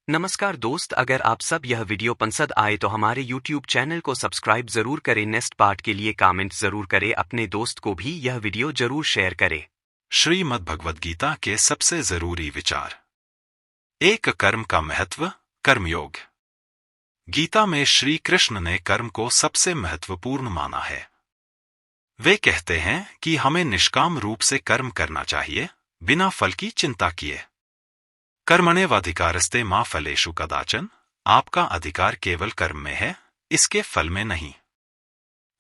नमस्कार दोस्त, अगर आप सब यह वीडियो पसंद आए तो हमारे YouTube चैनल को सब्सक्राइब जरूर करें। नेक्स्ट पार्ट के लिए कमेंट जरूर करें, अपने दोस्त को भी यह वीडियो जरूर शेयर करें। श्रीमद् भगवद गीता के सबसे जरूरी विचार। एक, कर्म का महत्व, कर्मयोग। गीता में श्री कृष्ण ने कर्म को सबसे महत्वपूर्ण माना है। वे कहते हैं कि हमें निष्काम रूप से कर्म करना चाहिए, बिना फल की चिंता किए। कर्मण्येवाधिकारस्ते मा फलेषु कदाचन, आपका अधिकार केवल कर्म में है, इसके फल में नहीं।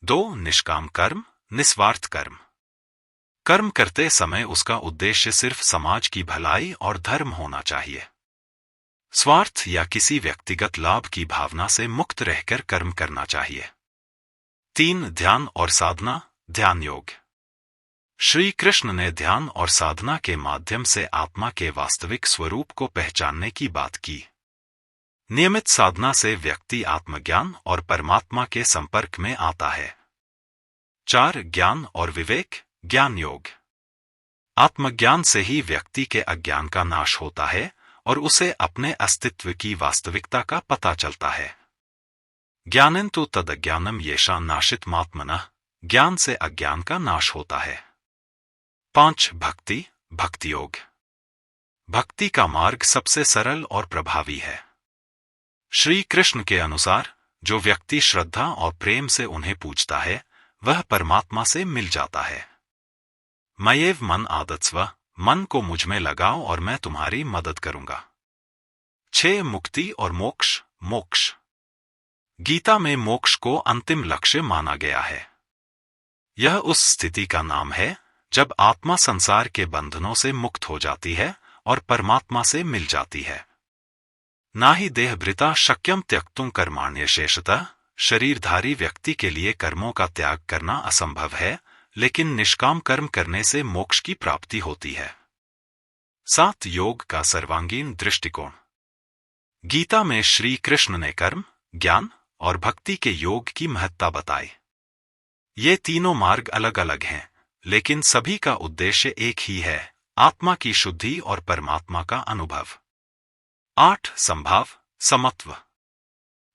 2, निष्काम कर्म, निस्वार्थ कर्म। कर्म करते समय उसका उद्देश्य सिर्फ समाज की भलाई और धर्म होना चाहिए। स्वार्थ या किसी व्यक्तिगत लाभ की भावना से मुक्त रहकर कर्म करना चाहिए। 3, ध्यान और साधना, ध्यान योग। श्री कृष्ण ने ध्यान और साधना के माध्यम से आत्मा के वास्तविक स्वरूप को पहचानने की बात की। नियमित साधना से व्यक्ति आत्मज्ञान और परमात्मा के संपर्क में आता है। 4, ज्ञान और विवेक, ज्ञान योग। आत्मज्ञान से ही व्यक्ति के अज्ञान का नाश होता है और उसे अपने अस्तित्व की वास्तविकता का पता चलता है। ज्ञानं तु तदज्ञानम येषां नाशितमात्मनः, ज्ञान से अज्ञान का नाश होता है। 5, भक्ति, भक्ति योग। भक्ति का मार्ग सबसे सरल और प्रभावी है। श्री कृष्ण के अनुसार जो व्यक्ति श्रद्धा और प्रेम से उन्हें पूजता है, वह परमात्मा से मिल जाता है। मयैव मन आदत्स्व, मन को मुझ में लगाओ और मैं तुम्हारी मदद करूंगा। 6, मुक्ति और मोक्ष, मोक्ष। गीता में मोक्ष को अंतिम लक्ष्य माना गया है। यह उस स्थिति का नाम है जब आत्मा संसार के बंधनों से मुक्त हो जाती है और परमात्मा से मिल जाती है। ना ही देहभृता शक्यम त्यक्तुं कर्माण्यशेषतः, शरीरधारी व्यक्ति के लिए कर्मों का त्याग करना असंभव है, लेकिन निष्काम कर्म करने से मोक्ष की प्राप्ति होती है। 7, योग का सर्वांगीण दृष्टिकोण। गीता में श्री कृष्ण ने कर्म, ज्ञान और भक्ति के योग की महत्ता बताई। ये तीनों मार्ग अलग अलग हैं, लेकिन सभी का उद्देश्य एक ही है, आत्मा की शुद्धि और परमात्मा का अनुभव। 8, संभाव, समत्व।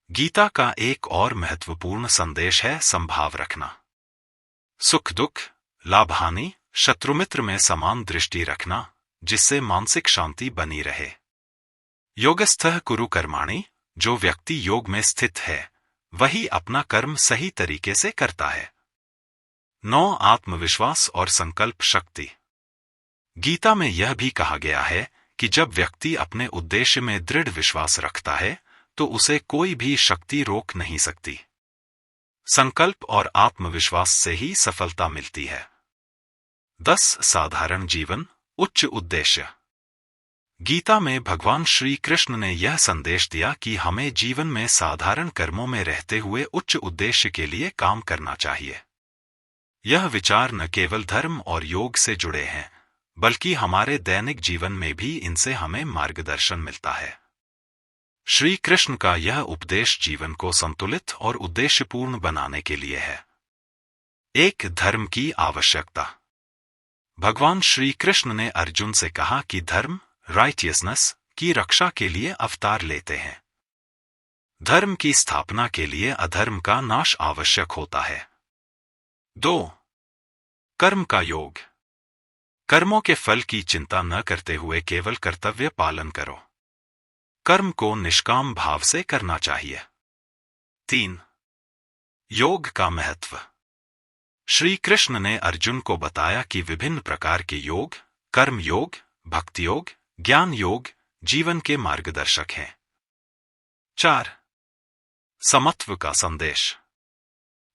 गीता का एक और महत्वपूर्ण संदेश है संभाव रखना। सुख दुख, लाभ हानि, शत्रुमित्र में समान दृष्टि रखना, जिससे मानसिक शांति बनी रहे। योगस्थः कुरु कर्माणि, जो व्यक्ति योग में स्थित है वही अपना कर्म सही तरीके से करता है। 9, आत्मविश्वास और संकल्प शक्ति। गीता में यह भी कहा गया है कि जब व्यक्ति अपने उद्देश्य में दृढ़ विश्वास रखता है तो उसे कोई भी शक्ति रोक नहीं सकती। संकल्प और आत्मविश्वास से ही सफलता मिलती है। 10, साधारण जीवन, उच्च उद्देश्य। गीता में भगवान श्री कृष्ण ने यह संदेश दिया कि हमें जीवन में साधारण कर्मों में रहते हुए उच्च उद्देश्य के लिए काम करना चाहिए। यह विचार न केवल धर्म और योग से जुड़े हैं, बल्कि हमारे दैनिक जीवन में भी इनसे हमें मार्गदर्शन मिलता है। श्री कृष्ण का यह उपदेश जीवन को संतुलित और उद्देश्यपूर्ण बनाने के लिए है। 1, धर्म की आवश्यकता। भगवान श्री कृष्ण ने अर्जुन से कहा कि धर्म, राइटियसनेस, की रक्षा के लिए अवतार लेते हैं। धर्म की स्थापना के लिए अधर्म का नाश आवश्यक होता है। 2, कर्म का योग। कर्मों के फल की चिंता न करते हुए केवल कर्तव्य पालन करो। कर्म को निष्काम भाव से करना चाहिए। 3, योग का महत्व। श्री कृष्ण ने अर्जुन को बताया कि विभिन्न प्रकार के योग, कर्म योग, भक्ति योग, ज्ञान योग जीवन के मार्गदर्शक हैं। 4, समत्व का संदेश।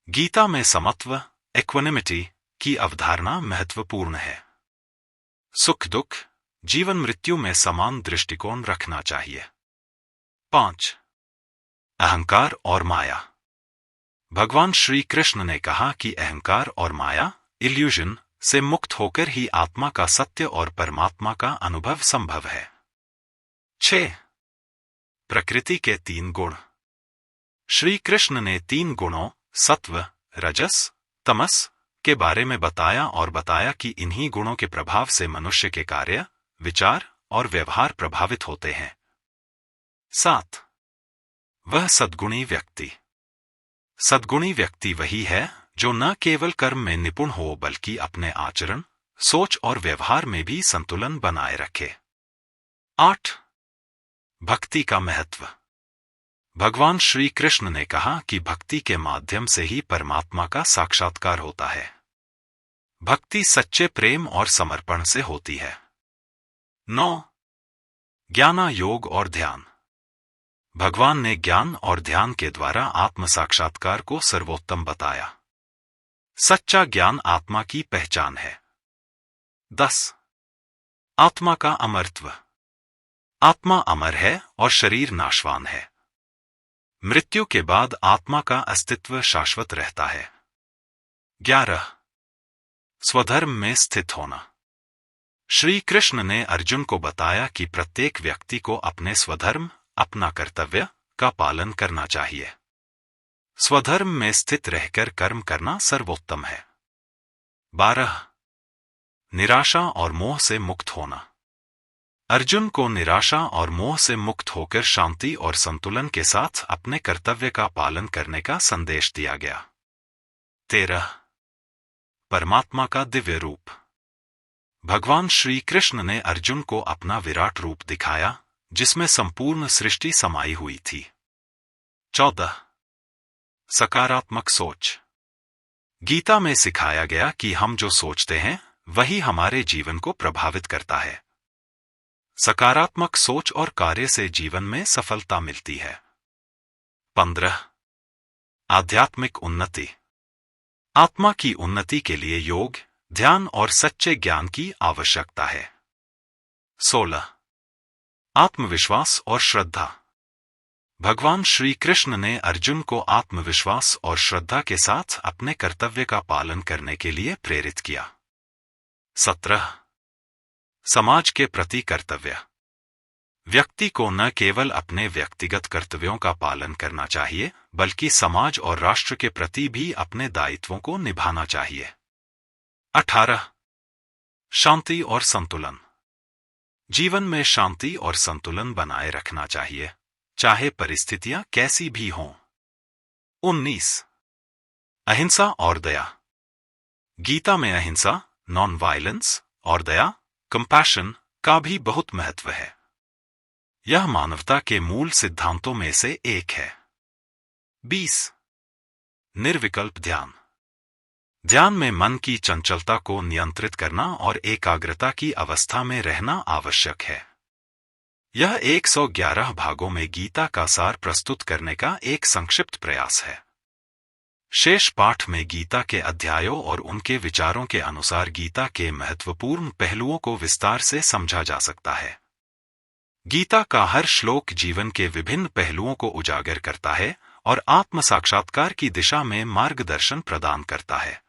गीता में समत्व, इक्विनिमिटी की अवधारणा महत्वपूर्ण है। सुख दुख, जीवन मृत्यु में समान दृष्टिकोण रखना चाहिए। 5, अहंकार और माया। भगवान श्री कृष्ण ने कहा कि अहंकार और माया, इल्यूजन, से मुक्त होकर ही आत्मा का सत्य और परमात्मा का अनुभव संभव है। 6, प्रकृति के 3 गुण। श्री कृष्ण ने 3 गुणों, सत्व, रजस, तमस, के बारे में बताया कि इन्हीं गुणों के प्रभाव से मनुष्य के कार्य, विचार और व्यवहार प्रभावित होते हैं। 7. वह सद्गुणी व्यक्ति। सद्गुणी व्यक्ति वही है जो न केवल कर्म में निपुण हो बल्कि अपने आचरण, सोच और व्यवहार में भी संतुलन बनाए रखे। 8. भक्ति का महत्व। भगवान श्री कृष्ण ने कहा कि भक्ति के माध्यम से ही परमात्मा का साक्षात्कार होता है। भक्ति सच्चे प्रेम और समर्पण से होती है। 9. ज्ञान योग और ध्यान। भगवान ने ज्ञान और ध्यान के द्वारा आत्म साक्षात्कार को सर्वोत्तम बताया। सच्चा ज्ञान आत्मा की पहचान है। 10. आत्मा का अमरत्व। आत्मा अमर है और शरीर नाशवान है। मृत्यु के बाद आत्मा का अस्तित्व शाश्वत रहता है। 11. स्वधर्म में स्थित होना। श्री कृष्ण ने अर्जुन को बताया कि प्रत्येक व्यक्ति को अपने स्वधर्म, अपना कर्तव्य का पालन करना चाहिए। स्वधर्म में स्थित रहकर कर्म करना सर्वोत्तम है। 12. निराशा और मोह से मुक्त होना। अर्जुन को निराशा और मोह से मुक्त होकर शांति और संतुलन के साथ अपने कर्तव्य का पालन करने का संदेश दिया गया। 13. परमात्मा का दिव्य रूप। भगवान श्री कृष्ण ने अर्जुन को अपना विराट रूप दिखाया जिसमें संपूर्ण सृष्टि समाई हुई थी। 14. सकारात्मक सोच। गीता में सिखाया गया कि हम जो सोचते हैं वही हमारे जीवन को प्रभावित करता है। सकारात्मक सोच और कार्य से जीवन में सफलता मिलती है। 15. आध्यात्मिक उन्नति। आत्मा की उन्नति के लिए योग, ध्यान और सच्चे ज्ञान की आवश्यकता है। 16. आत्मविश्वास और श्रद्धा। भगवान श्री कृष्ण ने अर्जुन को आत्मविश्वास और श्रद्धा के साथ अपने कर्तव्य का पालन करने के लिए प्रेरित किया। 17. समाज के प्रति कर्तव्य। व्यक्ति को न केवल अपने व्यक्तिगत कर्तव्यों का पालन करना चाहिए बल्कि समाज और राष्ट्र के प्रति भी अपने दायित्वों को निभाना चाहिए। 18. शांति और संतुलन। जीवन में शांति और संतुलन बनाए रखना चाहिए, चाहे परिस्थितियां कैसी भी हों। 19. अहिंसा और दया। गीता में अहिंसा, नॉन वायलेंस और दया, कंपैशन का भी बहुत महत्व है। यह मानवता के मूल सिद्धांतों में से एक है। 20. निर्विकल्प ध्यान। ध्यान में मन की चंचलता को नियंत्रित करना और एकाग्रता की अवस्था में रहना आवश्यक है। यह 111 भागों में गीता का सार प्रस्तुत करने का एक संक्षिप्त प्रयास है। शेष पाठ में गीता के अध्यायों और उनके विचारों के अनुसार गीता के महत्वपूर्ण पहलुओं को विस्तार से समझा जा सकता है। गीता का हर श्लोक जीवन के विभिन्न पहलुओं को उजागर करता है और आत्म साक्षात्कार की दिशा में मार्गदर्शन प्रदान करता है।